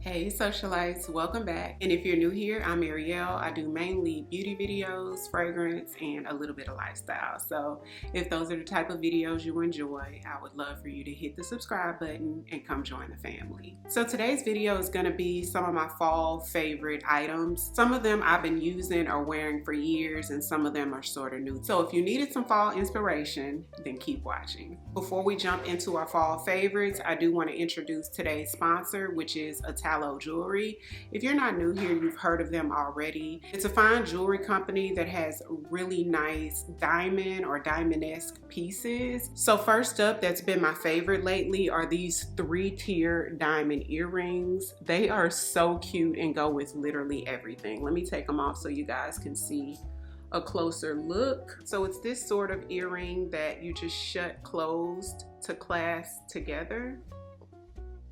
Hey socialites, welcome back. And if you're new here, I'm Ariell. I do mainly beauty videos, fragrance, and a little bit of lifestyle. So if those are the type of videos you enjoy, I would love for you to hit the subscribe button and come join the family. So today's video is gonna be some of my fall favorite items. Some of them I've been using or wearing for years, and some of them are sort of new. So if you needed some fall inspiration, then keep watching. Before we jump into our fall favorites, I do want to introduce today's sponsor, which is Italo jewelry. If you're not new here, you've heard of them already. It's a fine jewelry company that has really nice diamond or diamond-esque pieces. So first up, that's been my favorite lately, are these 3-tier diamond earrings. They are so cute and go with literally everything. Let me take them off so you guys can see a closer look. So it's this sort of earring that you just shut closed to clasp together.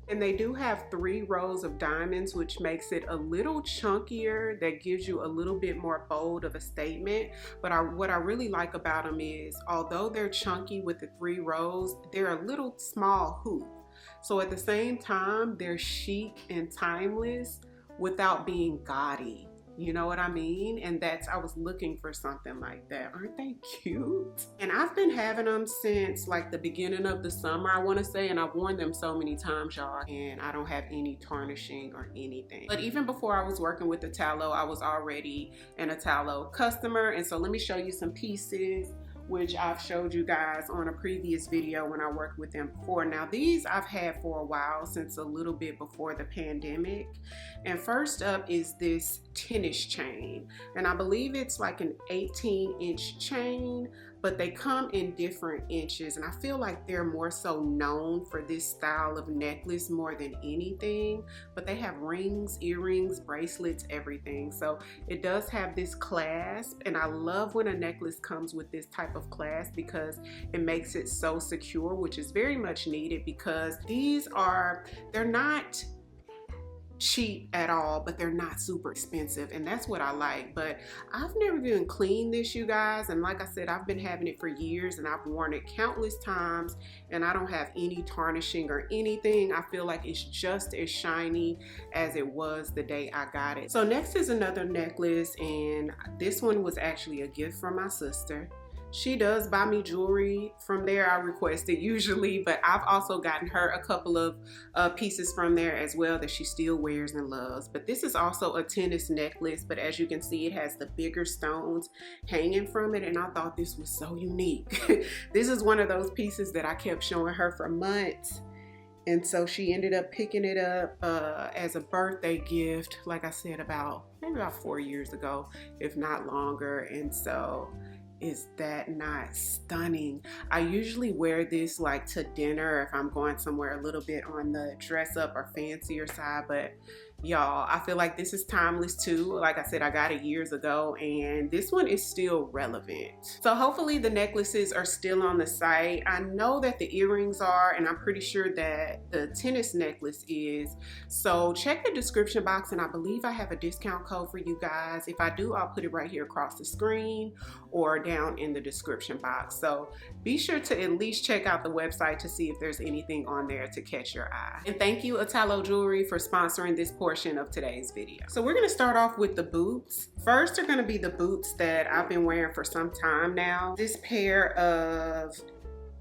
And they do have 3 rows of diamonds, which makes it a little chunkier. That gives you a little bit more bold of a statement. But what I really like about them is, although they're chunky with the 3 rows, they're a little small hoop. So at the same time, they're chic and timeless without being gaudy. You know what I mean? And I was looking for something like that. Aren't they cute? And I've been having them since like the beginning of the summer, I want to say, and I've worn them so many times, y'all, and I don't have any tarnishing or anything. But even before I was working with Italo, I was already an Italo customer. And so let me show you some pieces which I've showed you guys on a previous video when I worked with them before. Now these I've had for a while, since a little bit before the pandemic. And first up is this tennis chain. And I believe it's like an 18-inch chain, but they come in different inches. And I feel like they're more so known for this style of necklace more than anything. But they have rings, earrings, bracelets, everything. So it does have this clasp. And I love when a necklace comes with this type of clasp because it makes it so secure, which is very much needed, because they're not cheap at all, but they're not super expensive, and that's what I like. But I've never even cleaned this, you guys, and like I said, I've been having it for years and I've worn it countless times, and I don't have any tarnishing or anything. I feel like it's just as shiny as it was the day I got it. So next is another necklace, and this one was actually a gift from my sister. She does buy me jewelry from there. I request it usually, but I've also gotten her a couple of pieces from there as well that she still wears and loves. But this is also a tennis necklace, but as you can see, it has the bigger stones hanging from it, and I thought this was so unique. This is one of those pieces that I kept showing her for months. And so she ended up picking it up as a birthday gift, like I said, maybe about 4 years ago, if not longer. And so, is that not stunning? I usually wear this like to dinner if I'm going somewhere a little bit on the dress up or fancier side, but y'all, I feel like this is timeless too. Like I said, I got it years ago, and this one is still relevant. So hopefully the necklaces are still on the site. I know that the earrings are, and I'm pretty sure that the tennis necklace is. So check the description box, and I believe I have a discount code for you guys. If I do, I'll put it right here across the screen or down in the description box. So be sure to at least check out the website to see if there's anything on there to catch your eye. And thank you, Italo Jewelry, for sponsoring this portion of today's video. So we're going to start off with the boots. First are going to be the boots that I've been wearing for some time now. This pair of,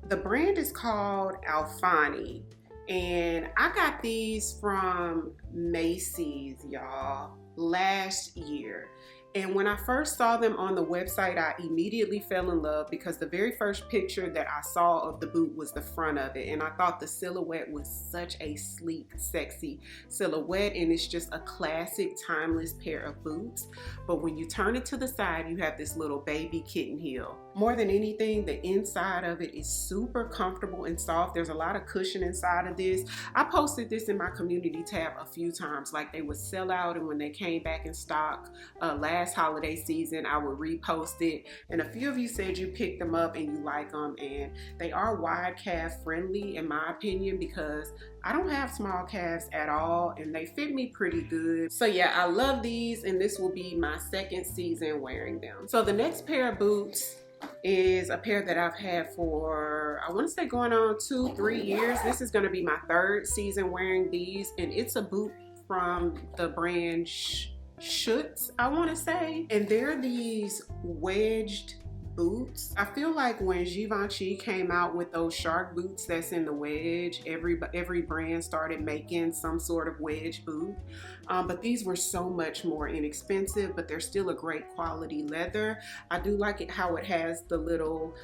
the brand is called Alfani, and I got these from Macy's, y'all, last year. And when I first saw them on the website, I immediately fell in love because the very first picture that I saw of the boot was the front of it. And I thought the silhouette was such a sleek, sexy silhouette. And it's just a classic, timeless pair of boots. But when you turn it to the side, you have this little baby kitten heel. More than anything, the inside of it is super comfortable and soft. There's a lot of cushion inside of this. I posted this in my community tab a few times, like they would sell out, and when they came back in stock last holiday season, I would repost it. And a few of you said you picked them up and you like them, and they are wide calf friendly in my opinion, because I don't have small calves at all and they fit me pretty good. So yeah, I love these, and this will be my second season wearing them. So the next pair of boots is a pair that I've had for, I want to say going on 2-3 years. This is going to be my third season wearing these, and it's a boot from the brand Schutz, I want to say. And they're these wedged boots. I feel like when Givenchy came out with those shark boots that's in the wedge, every brand started making some sort of wedge boot. But these were so much more inexpensive, but they're still a great quality leather. I do like it how it has the little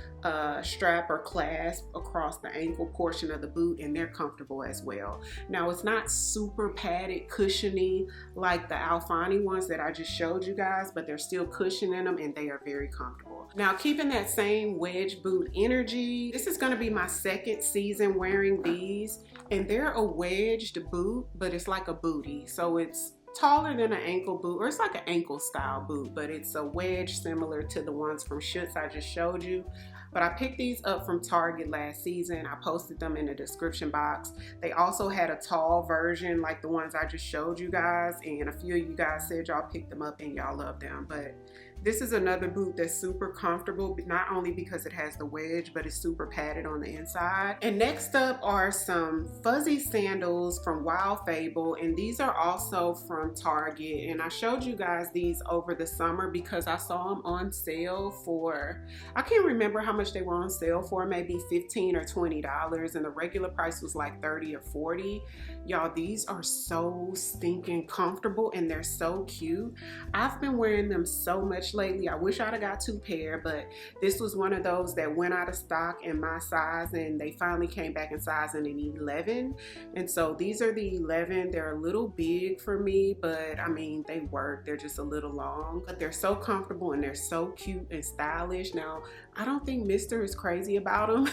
strap or clasp across the ankle portion of the boot, and they're comfortable as well. Now, it's not super padded, cushiony like the Alfani ones that I just showed you guys, but there's still cushion in them and they are very comfortable. Now, keeping that same wedge boot energy, this is going to be my second season wearing these, and they're a wedged boot, but it's like a bootie. So it's taller than an ankle boot, or it's like an ankle style boot, but it's a wedge similar to the ones from Schutz I just showed you. But I picked these up from Target last season. I posted them in the description box. They also had a tall version like the ones I just showed you guys, and a few of you guys said y'all picked them up and y'all love them. But this is another boot that's super comfortable, not only because it has the wedge, but it's super padded on the inside. And next up are some fuzzy sandals from Wild Fable, and these are also from Target. And I showed you guys these over the summer because I saw them on sale for, I can't remember how much they were on sale for, maybe $15 or $20, and the regular price was like $30 or $40. Y'all, these are so stinking comfortable and they're so cute. I've been wearing them so much lately. I wish I'd have got 2 pair, but this was one of those that went out of stock in my size, and they finally came back in size in an 11. And so these are the 11. They're a little big for me, but I mean, they work. They're just a little long, but they're so comfortable and they're so cute and stylish. Now, I don't think Mr. is crazy about them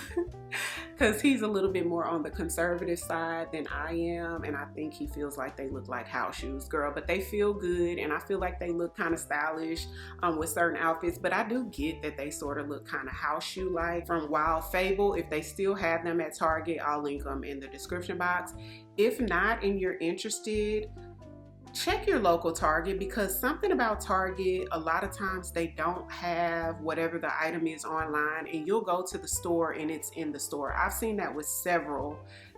because he's a little bit more on the conservative side than I am, and I think he feels like they look like house shoes, girl, but they feel good, and I feel like they look kind of stylish with certain outfits. But I do get that they sort of look kind of house shoe like. From Wild Fable, if they still have them at Target, I'll link them in the description box. If not and you're interested, check your local Target, because something about Target, a lot of times they don't have whatever the item is online, and you'll go to the store and it's in the store. I've seen that with several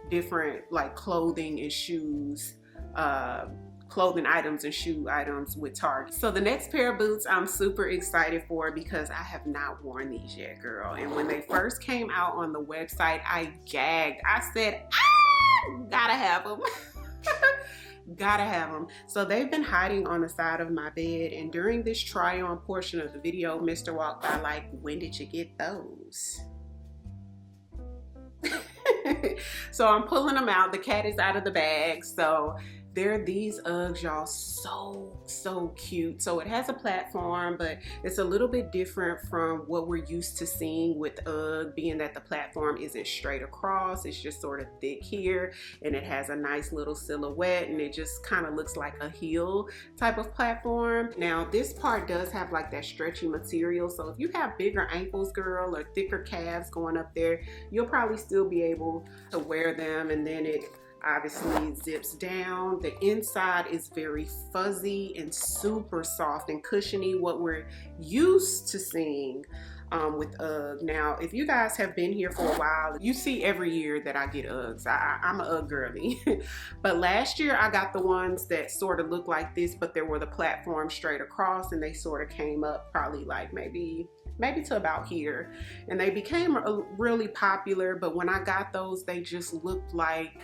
different like clothing and shoes, clothing items and shoe items with Target. So the next pair of boots I'm super excited for because I have not worn these yet, girl. And when they first came out on the website, I gagged. I said, ah, gotta have them. Gotta have them. So they've been hiding on the side of my bed, and during this try on portion of the video, Mr. walked by like, when did you get those? So I'm pulling them out. The cat is out of the bag. So they're these Uggs, y'all. So cute. So it has a platform, but it's a little bit different from what we're used to seeing with Ugg, being that the platform isn't straight across. It's just sort of thick here, and it has a nice little silhouette, and it just kind of looks like a heel type of platform. Now, this part does have like that stretchy material, so if you have bigger ankles, girl, or thicker calves going up there, you'll probably still be able to wear them. And then it obviously zips down. The inside is very fuzzy and super soft and cushiony, what we're used to seeing with Ugg. Now, if you guys have been here for a while, you see every year that I get Uggs. I'm an Ugg girly. But last year I got the ones that sort of look like this, but there were the platform straight across, and they sort of came up probably like maybe to about here, and they became really popular. But when I got those, they just looked like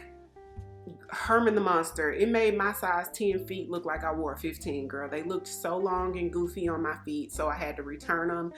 Herman the Monster. It made my size 10 feet look like I wore 15, girl. They looked so long and goofy on my feet, so I had to return them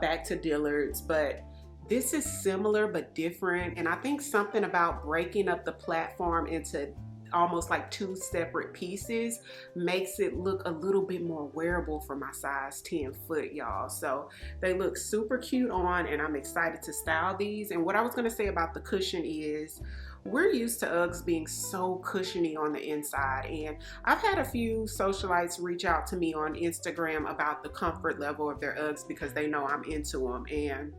back to Dillard's. But this is similar but different, and I think something about breaking up the platform into almost like 2 separate pieces makes it look a little bit more wearable for my size 10 foot, y'all. So they look super cute on, and I'm excited to style these. And what I was going to say about the cushion is, we're used to Uggs being so cushiony on the inside, and I've had a few socialites reach out to me on Instagram about the comfort level of their Uggs because they know I'm into them. And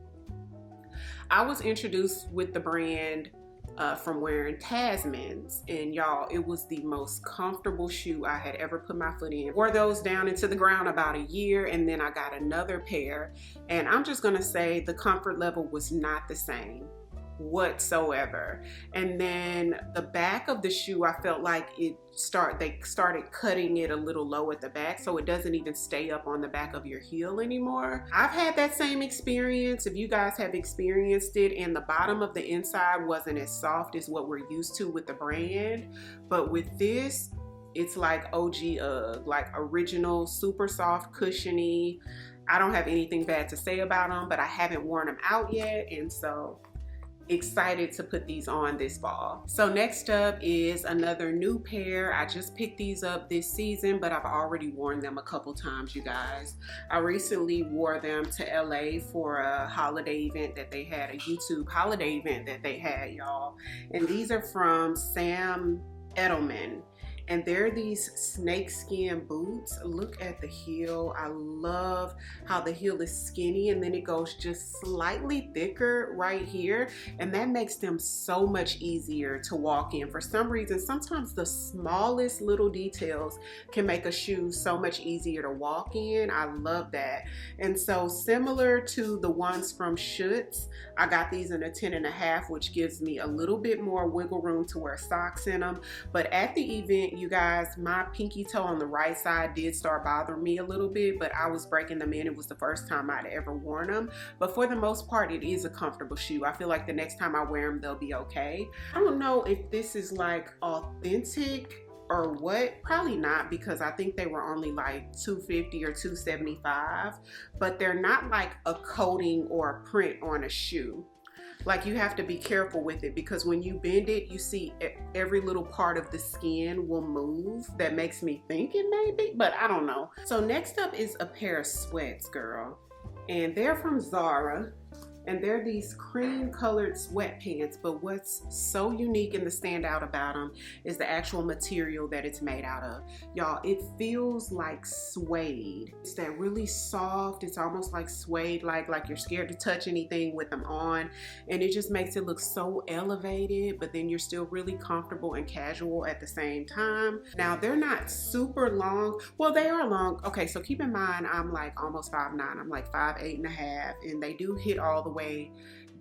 I was introduced with the brand from wearing Tasmans, and y'all, it was the most comfortable shoe I had ever put my foot in. Wore those down into the ground about a year, and then I got another pair, and I'm just gonna say the comfort level was not the same. whatsoever. And then the back of the shoe, I felt like they started cutting it a little low at the back, so it doesn't even stay up on the back of your heel anymore. I've had that same experience. If you guys have experienced it, and the bottom of the inside wasn't as soft as what we're used to with the brand, but with this, it's like OG Ugg, like original, super soft, cushiony. I don't have anything bad to say about them, but I haven't worn them out yet, and so excited to put these on this fall. So next up is another new pair. I just picked these up this season, but I've already worn them a couple times, you guys. I recently wore them to LA for a holiday event that they had, a YouTube holiday event that they had, y'all. And these are from Sam Edelman. And they're these snakeskin boots. Look at the heel. I love how the heel is skinny and then it goes just slightly thicker right here. And that makes them so much easier to walk in. For some reason, sometimes the smallest little details can make a shoe so much easier to walk in. I love that. And so similar to the ones from Schutz, I got these in a 10.5, which gives me a little bit more wiggle room to wear socks in them. But at the event, you guys, my pinky toe on the right side did start bothering me a little bit, but I was breaking them in. It was the first time I'd ever worn them, but for the most part, it is a comfortable shoe. I feel like the next time I wear them, they'll be okay. I don't know if this is like authentic or what, probably not, because I think they were only like $250 or $275, but they're not like a coating or a print on a shoe. Like, you have to be careful with it, because when you bend it, you see every little part of the skin will move. That makes me think it may be, but I don't know. So next up is a pair of sweats, girl. And they're from Zara. And they're these cream colored sweatpants, but what's so unique and the standout about them is the actual material that it's made out of. Y'all, it feels like suede. It's that really soft, it's almost like suede, like you're scared to touch anything with them on. And it just makes it look so elevated, but then you're still really comfortable and casual at the same time. Now, they're not super long. Well, they are long. Okay, so keep in mind, I'm like almost 5'9". I'm like 5'8.5", and they do hit all the way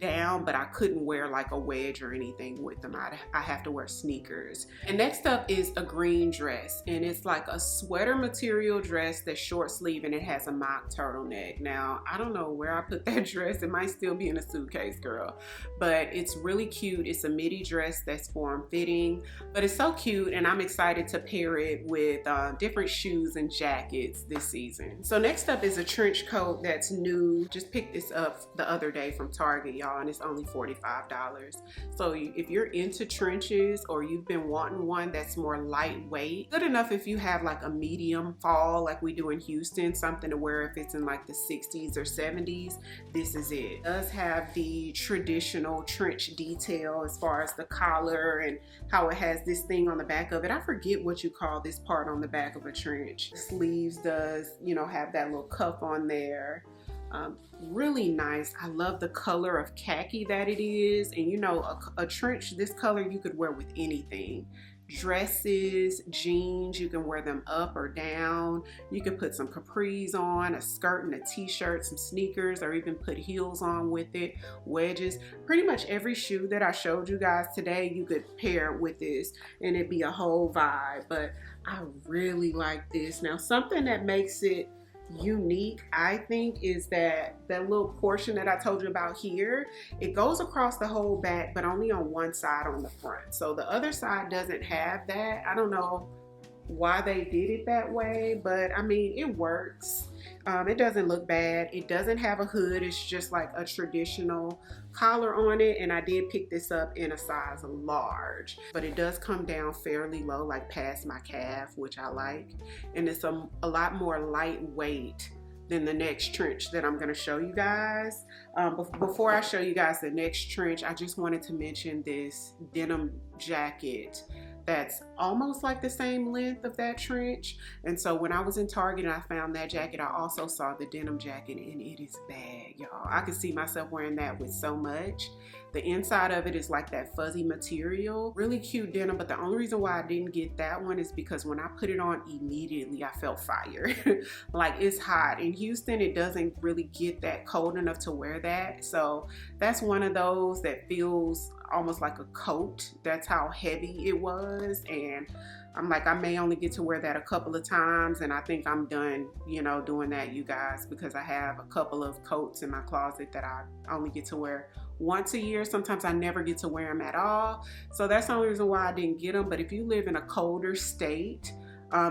down, but I couldn't wear like a wedge or anything with them. I have to wear sneakers. And next up is a green dress, and it's like a sweater material dress that's short sleeve, and it has a mock turtleneck. Now, I don't know where I put that dress. It might still be in a suitcase, girl, but it's really cute. It's a midi dress that's form-fitting, but it's so cute, and I'm excited to pair it with different shoes and jackets this season. So next up is a trench coat that's new. Just picked this up the other day from Target, y'all, and it's only $45. So if you're into trenches, or you've been wanting one that's more lightweight, good enough if you have like a medium fall like we do in Houston, something to wear if it's in like the 60s or 70s, this is it. It does have the traditional trench detail as far as the collar and how it has this thing on the back of it. I forget what you call this part on the back of a trench. The sleeves does, you know, have that little cuff on there. Really nice. I love the color of khaki that it is, and you know, a trench this color you could wear with anything. Dresses, jeans, you can wear them up or down. You can put some capris on, a skirt and a t-shirt, some sneakers, or even put heels on with it, wedges. Pretty much every shoe that I showed you guys today, you could pair with this and it'd be a whole vibe. But I really like this. Now, something that makes it unique, I think, is that little portion that I told you about here, it goes across the whole back, but only on one side on the front. So the other side doesn't have that. I don't know why they did it that way, but I mean, it works. It doesn't look bad. It doesn't have a hood. It's just like a traditional collar on it, and I did pick this up in a size large, but it does come down fairly low, like past my calf, which I like, and it's a lot more lightweight than the next trench that I'm going to show you guys. Before I show you guys the next trench, I just wanted to mention this denim jacket that's almost like the same length of that trench. And so when I was in Target and I found that jacket, I also saw the denim jacket, and it is bad, y'all. I could see myself wearing that with so much. The inside of it is like that fuzzy material, really cute denim. But the only reason why I didn't get that one is because when I put it on, immediately I felt fire. Like, it's hot in Houston. It doesn't really get that cold enough to wear that, so that's one of those that feels almost like a coat. That's how heavy it was, and I'm like, I may only get to wear that a couple of times, and I think I'm done, you know, doing that, you guys, because I have a couple of coats in my closet that I only get to wear once a year. Sometimes I never get to wear them at all, so that's the only reason why I didn't get them. But if you live in a colder state,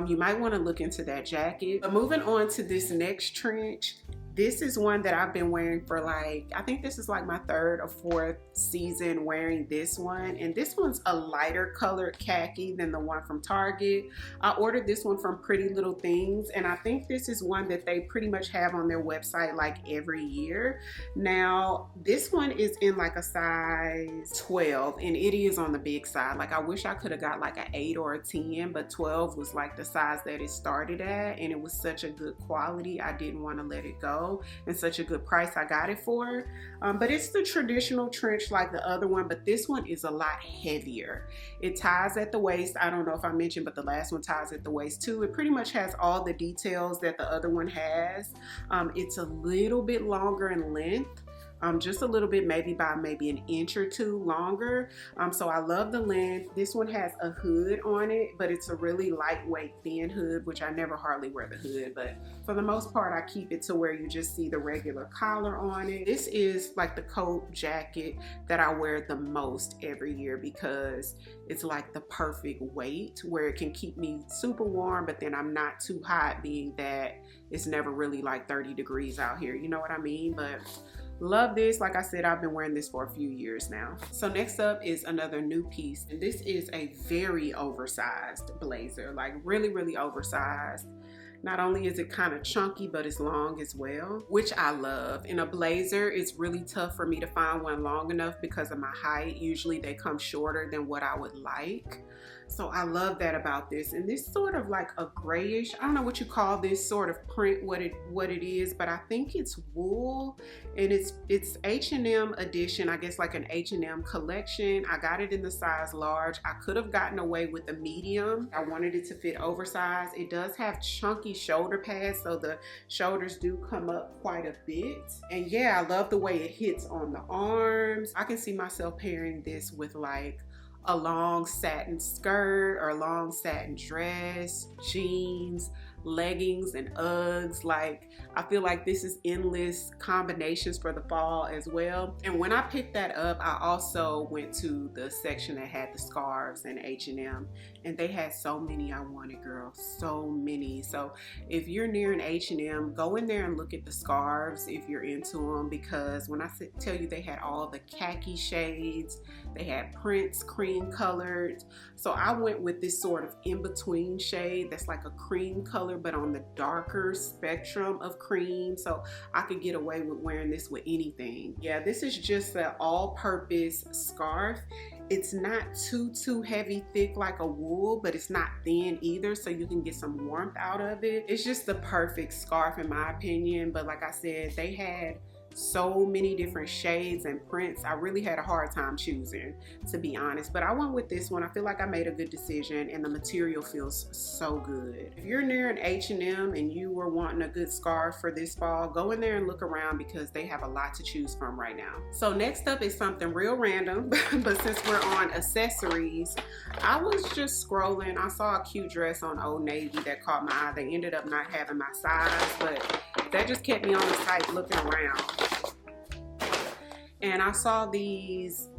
you might want to look into that jacket. But moving on to this next trench, this is one that I've been wearing for like, I think this is like my 3rd or 4th season wearing this one. And this one's a lighter colored khaki than the one from Target. I ordered this one from Pretty Little Things, and I think this is one that they pretty much have on their website like every year. Now, this one is in like a size 12, and it is on the big side. Like, I wish I could have got like an 8 or a 10, but 12 was like the size that it started at, and it was such a good quality. I didn't want to let it go, and such a good price I got it for. But it's the traditional trench like the other one, but this one is a lot heavier. It ties at the waist. I don't know if I mentioned, but the last one ties at the waist too. It pretty much has all the details that the other one has. It's a little bit longer in length. Just a little bit, maybe by maybe an inch or 2 longer. So I love the length. This one has a hood on it, but it's a really lightweight thin hood, which I never hardly wear the hood, but for the most part I keep it to where you just see the regular collar on it. This is like the coat jacket that I wear the most every year because it's like the perfect weight where it can keep me super warm, but then I'm not too hot, being that it's never really like 30 degrees out here, you know what I mean? But love this. Like I said, I've been wearing this for a few years now. So next up is another new piece, and this is a very oversized blazer, like really oversized. Not only is it kind of chunky, but it's long as well, which I love. In a blazer, it's really tough for me to find one long enough because of my height. Usually they come shorter than what I would like. So I love that about this. And this sort of like a grayish, I don't know what you call this sort of print, what it is, but I think it's wool, and it's H&M edition, I guess like an H&M collection. I got it in the size large. I could have gotten away with a medium. I wanted it to fit oversized. It does have chunky shoulder pads, so the shoulders do come up quite a bit. And yeah, I love the way it hits on the arms. I can see myself pairing this with like a long satin skirt or a long satin dress, jeans, leggings, and Uggs. Like, I feel like this is endless combinations for the fall as well. And when I picked that up, I also went to the section that had the scarves and H&M, and they had so many I wanted, girl, so many. So if you're near an H&M, go in there and look at the scarves if you're into them, because when I tell you they had all the khaki shades, they had prints, cream colored. So I went with this sort of in-between shade that's like a cream color but on the darker spectrum of cream, so I could get away with wearing this with anything. Yeah, this is just an all-purpose scarf. It's not too heavy, thick like a wool, but it's not thin either, so you can get some warmth out of it. It's just the perfect scarf in my opinion. But like I said, they had so many different shades and prints. I really had a hard time choosing, to be honest, but I went with this one. I feel like I made a good decision, and the material feels so good. If you're near an H&M and you were wanting a good scarf for this fall, go in there and look around because they have a lot to choose from right now. So next up is something real random, but since we're on accessories, I was just scrolling. I saw a cute dress on Old Navy that caught my eye. They ended up not having my size, but that just kept me on the site looking around. And I saw these,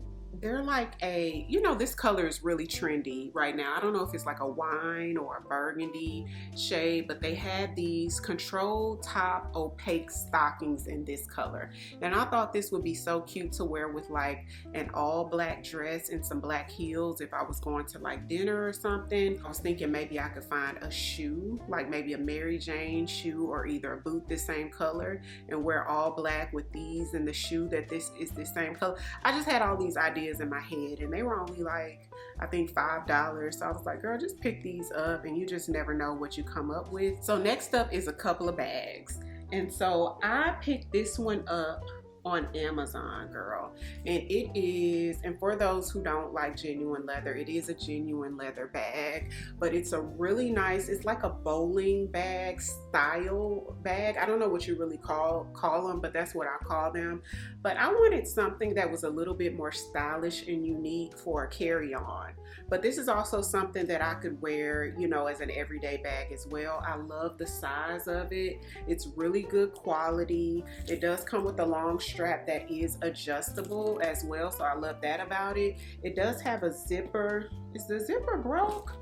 they're like a, you know, this color is really trendy right now. I don't know if it's like a wine or a burgundy shade, but they had these control top opaque stockings in this color. And I thought this would be so cute to wear with like an all black dress and some black heels if I was going to like dinner or something. I was thinking maybe I could find a shoe, like maybe a Mary Jane shoe or either a boot this same color, and wear all black with these and the shoe that this is the same color. I just had all these ideas in my head, and they were only like, I think $5. So I was like, girl, just pick these up, and you just never know what you come up with. So next up is a couple of bags. And so I picked this one up on Amazon, girl. And it is, and for those who don't like genuine leather, it is a genuine leather bag, but it's a really nice, it's like a bowling bag style bag. I don't know what you really call them, but that's what I call them. But I wanted something that was a little bit more stylish and unique for a carry-on. But this is also something that I could wear, you know, as an everyday bag as well. I love the size of it. It's really good quality. It does come with a long strap that is adjustable as well, so I love that about it. It does have a zipper. Is the zipper broke?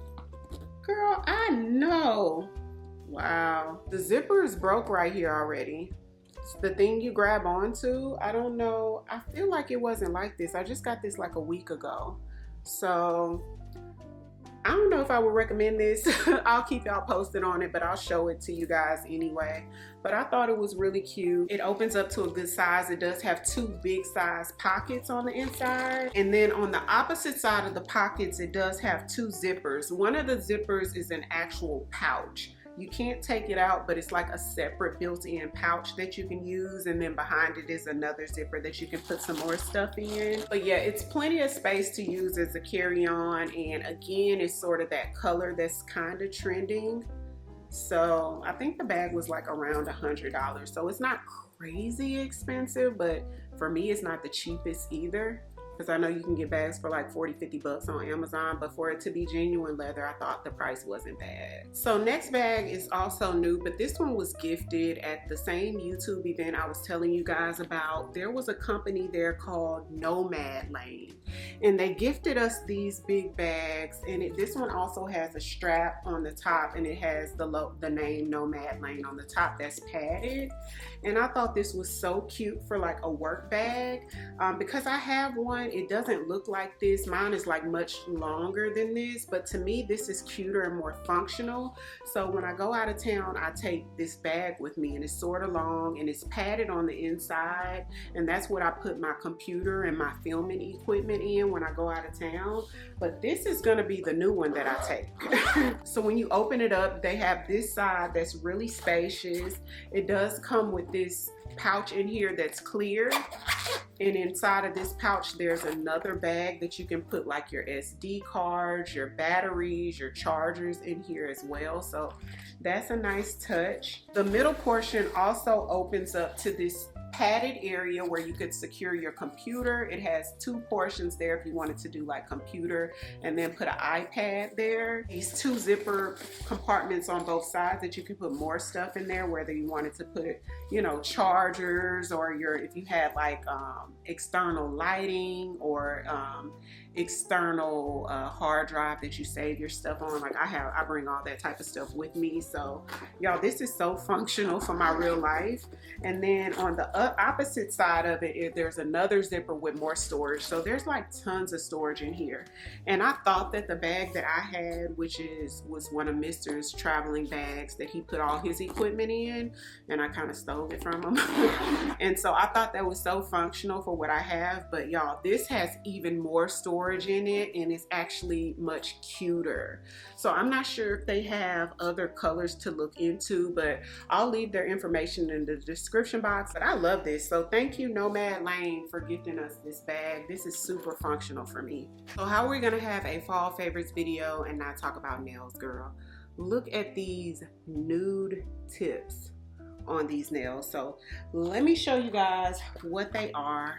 Girl, I know. Wow. The zipper is broke right here already. It's the thing you grab onto. I don't know. I feel like it wasn't like this. I just got this like a week ago. So I don't know if I would recommend this. I'll keep y'all posted on it, but I'll show it to you guys anyway. But I thought it was really cute. It opens up to a good size. It does have 2 big size pockets on the inside. And then on the opposite side of the pockets, it does have 2 zippers. One of the zippers is an actual pouch. You can't take it out, but it's like a separate built-in pouch that you can use, and then behind it is another zipper that you can put some more stuff in. But yeah, it's plenty of space to use as a carry-on, and again, it's sort of that color that's kind of trending. So I think the bag was like around $100, so it's not crazy expensive, but for me, it's not the cheapest either. Because I know you can get bags for like 40-50 bucks on Amazon, but for it to be genuine leather, I thought the price wasn't bad. So next bag is also new, but this one was gifted at the same YouTube event I was telling you guys about. There was a company there called Nomad, and they gifted us these big bags, and this one also has a strap on the top, and it has the name Nomad on the top that's padded. And I thought this was so cute for like a work bag, because I have one. It doesn't look like this. Mine is like much longer than this, but to me this is cuter and more functional. So when I go out of town, I take this bag with me, and it's sort of long and it's padded on the inside, and that's what I put my computer and my filming equipment in when I go out of town. But this is gonna be the new one that I take. So when you open it up, they have this side that's really spacious. It does come with this pouch in here that's clear, and inside of this pouch there's another bag that you can put like your SD cards, your batteries, your chargers in here as well. So that's a nice touch. The middle portion also opens up to this padded area where you could secure your computer. It has 2 portions there if you wanted to do like computer and then put an iPad there. These 2 zipper compartments on both sides that you can put more stuff in there, whether you wanted to put, you know, chargers, or if you had like external lighting, or external hard drive that you save your stuff on. Like I bring all that type of stuff with me. So y'all, this is so functional for my real life. And then on the opposite side of it, there's another zipper with more storage. So there's like tons of storage in here. And I thought that the bag that I had, which was one of Mr's traveling bags that he put all his equipment in, and I kind of stole it from him. And so I thought that was so functional for what I have. But y'all, this has even more storage in it, and it's actually much cuter. So I'm not sure if they have other colors to look into, but I'll leave their information in the description box. But I love this. So thank you, Nomad for gifting us this bag. This is super functional for me. So how are we gonna have a fall favorites video and not talk about nails, girl? Look at these nude tips on these nails. So let me show you guys what they are.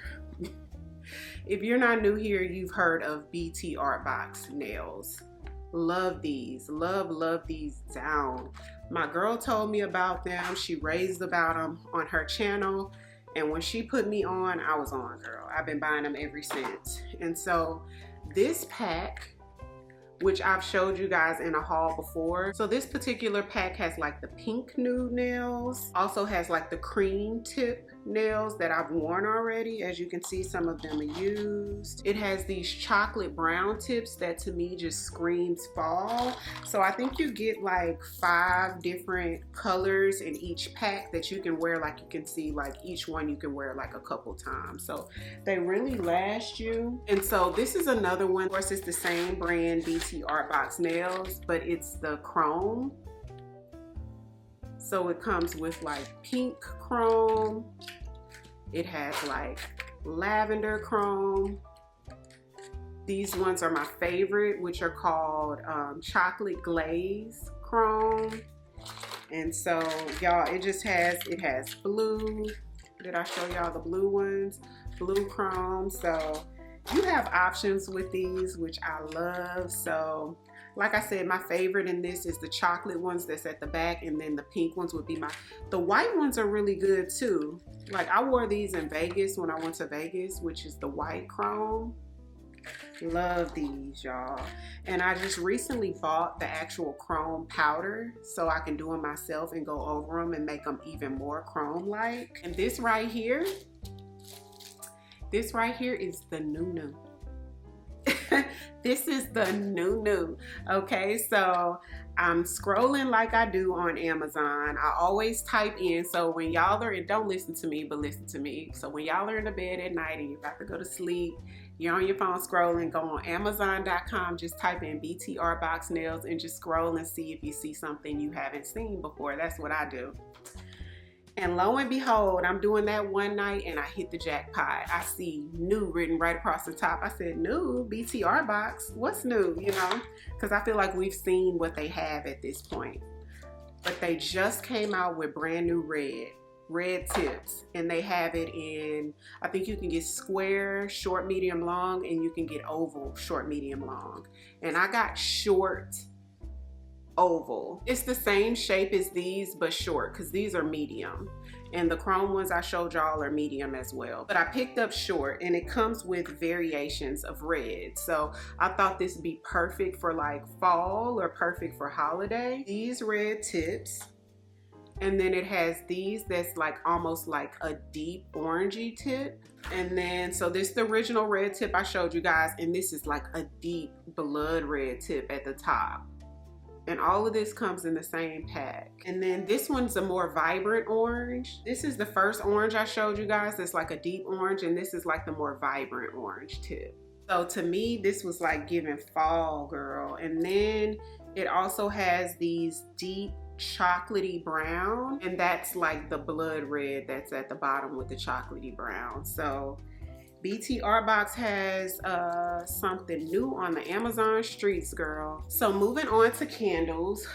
If you're not new here, you've heard of BT Art Box nails. Love these, love these down. My girl told me about them. She raved about them on her channel, and when she put me on, I was on, girl. I've been buying them ever since. And so this pack, which I've showed you guys in a haul before. So this particular pack has like the pink nude nails, also has like the cream tip nails that I've worn already. As you can see, some of them are used. It has these chocolate brown tips that to me just screams fall. So I think you get like 5 different colors in each pack that you can wear. Like you can see, like each one you can wear like a couple times. So they really last you. And so this is another one. Of course, it's the same brand, BT Art Box nails, but it's the chrome. So it comes with like pink chrome, It has like lavender chrome. These ones are my favorite, which are called chocolate glaze chrome. And so y'all, it has blue. Did I show y'all the blue ones? Blue chrome. So you have options with these, which I love. So like I said, my favorite in this is the chocolate ones that's at the back, and then the pink ones would be the white ones are really good too. Like I wore these in Vegas when I went to Vegas, which is the white chrome. Love these, y'all. And I just recently bought the actual chrome powder so I can do them myself and go over them and make them even more chrome-like. And this right here is the new. This is the new. Okay, so I'm scrolling like I do on Amazon. I always type in, so when y'all are, don't listen to me, but listen to me. So when y'all are in the bed at night and you're about to go to sleep, you're on your phone scrolling, go on Amazon.com, just type in BTR box nails and just scroll and see if you see something you haven't seen before. That's what I do. And lo and behold, I'm doing that one night and I hit the jackpot. I see new written right across the top. I said, new BTR box, what's new, you know? Because I feel like we've seen what they have at this point. But they just came out with brand new red tips, and they have it in, I think you can get square, short, medium, long, and you can get oval, short, medium, long. And I got short oval. It's the same shape as these, but short, because these are medium. And the chrome ones I showed y'all are medium as well. But I picked up short, and it comes with variations of red. So I thought this would be perfect for like fall or perfect for holiday. These red tips. And then it has these that's like almost like a deep orangey tip. And then, so this is the original red tip I showed you guys, and this is like a deep blood red tip at the top. And all of this comes in the same pack. And then this one's a more vibrant orange. This is the first orange I showed you guys that's like a deep orange, and this is like the more vibrant orange tip. So to me, this was like giving fall, girl. And then it also has these deep chocolatey brown, and that's like the blood red that's at the bottom with the chocolatey brown. So BTR box has something new on the Amazon streets, girl. So moving on to candles.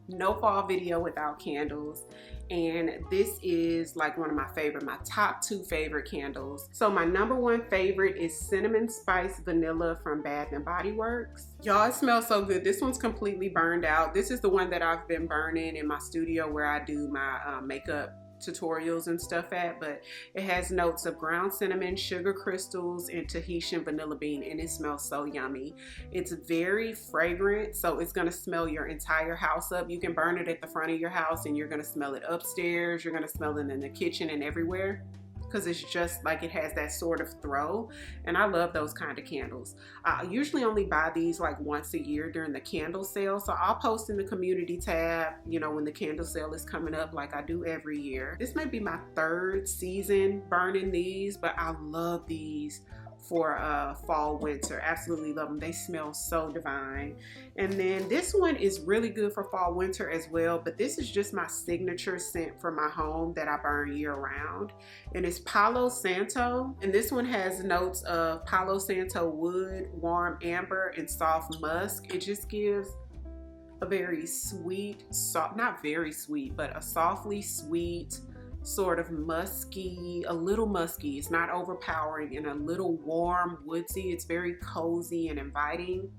No fall video without candles. And this is like one of my favorite, my top 2 favorite candles. So my number 1 favorite is Cinnamon Spice Vanilla from Bath and Body Works. Y'all, it smells so good. This one's completely burned out. This is the one that I've been burning in my studio where I do my makeup tutorials and stuff at, but it has notes of ground cinnamon, sugar crystals, and Tahitian vanilla bean, and it smells so yummy. It's very fragrant, so it's gonna smell your entire house up. You can burn it at the front of your house and you're gonna smell it upstairs, you're gonna smell it in the kitchen and everywhere, because it's just like it has that sort of throw, and I love those kind of candles. I usually only buy these like once a year during the candle sale, so I'll post in the community tab, you know, when the candle sale is coming up like I do every year. This may be my 3rd season burning these, but I love these for fall winter. Absolutely love them. They smell so divine. And then this one is really good for fall winter as well, but this is just my signature scent for my home that I burn year round, and it's Palo Santo. And this one has notes of Palo Santo wood, warm amber, and soft musk. It just gives a very sweet, soft, not very sweet, but a softly sweet, sort of musky, a little musky. It's not overpowering, and a little warm, woodsy. It's very cozy and inviting,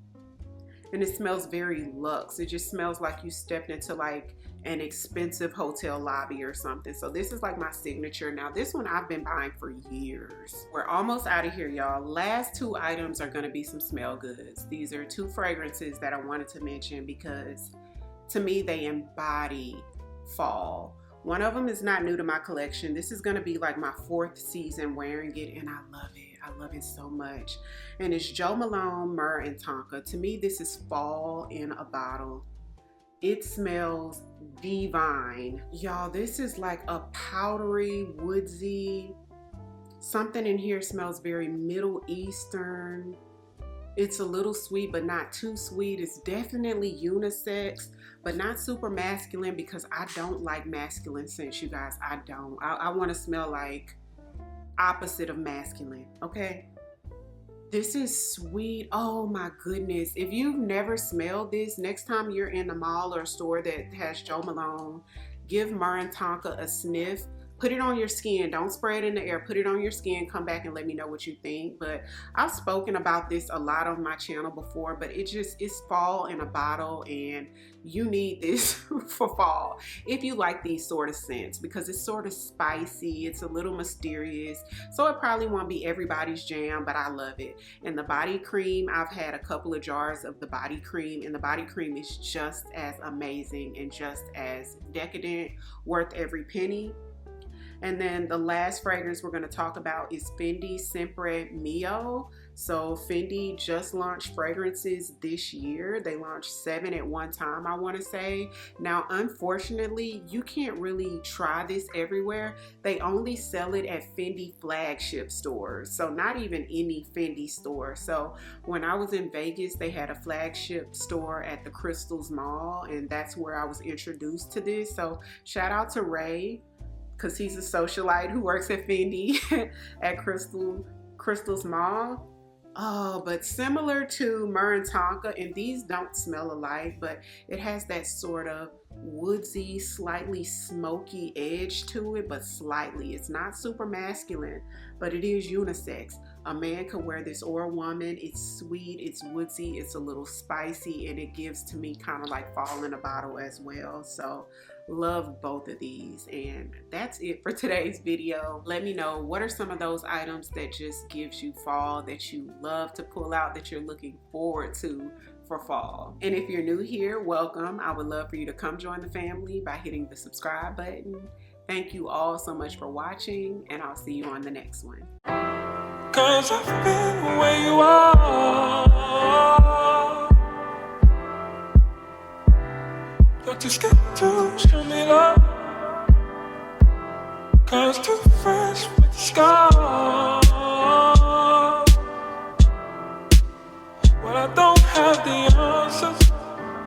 and it smells very luxe. It just smells like you stepped into like an expensive hotel lobby or something. So this is like my signature. Now this one I've been buying for years. We're almost out of here, y'all. Last 2 items are gonna be some smell goods. These are 2 fragrances that I wanted to mention because to me they embody fall. One of them is not new to my collection. This is gonna be like my 4th season wearing it, and I love it. I love it so much. And it's Jo Malone, Myrrh, and Tonka. To me, this is fall in a bottle. It smells divine. Y'all, this is like a powdery, woodsy, something in here smells very Middle Eastern. It's a little sweet, but not too sweet. It's definitely unisex, but not super masculine, because I don't like masculine scents, you guys. I don't. I want to smell like opposite of masculine, okay? This is sweet. Oh my goodness. If you've never smelled this, next time you're in a mall or a store that has Joe Malone, give Tonka a sniff. Put it on your skin. Don't spray it in the air. Put it on your skin. Come back and let me know what you think. But I've spoken about this a lot on my channel before, but it's fall in a bottle, and you need this for fall if you like these sort of scents, because it's sort of spicy. It's a little mysterious. So it probably won't be everybody's jam, but I love it. And the body cream, I've had a couple of jars of the body cream, and the body cream is just as amazing and just as decadent, worth every penny. And then the last fragrance we're going to talk about is Fendi Sempre Mio. So Fendi just launched fragrances this year. They launched 7 at one time, I want to say. Now, unfortunately, you can't really try this everywhere. They only sell it at Fendi flagship stores. So not even any Fendi store. So when I was in Vegas, they had a flagship store at the Crystals Mall, and that's where I was introduced to this. So shout out to Ray, because he's a socialite who works at Fendi at Crystals Mall. Oh, but similar to Tonka, and these don't smell alike, but it has that sort of woodsy, slightly smoky edge to it, but slightly. It's not super masculine, but it is unisex. A man could wear this, or a woman. It's sweet, it's woodsy, it's a little spicy, and it gives to me kind of like fall in a bottle as well. So love both of these. And that's it for today's video. Let me know, what are some of those items that just gives you fall, that you love to pull out, that you're looking forward to for fall? And if you're new here, welcome. I would love for you to come join the family by hitting the subscribe button. Thank you all so much for watching, and I'll see you on the next one. 'Cause I've been where you are. You're too scared to show me love, 'cause too fresh with the scars. Well, I don't have the answers.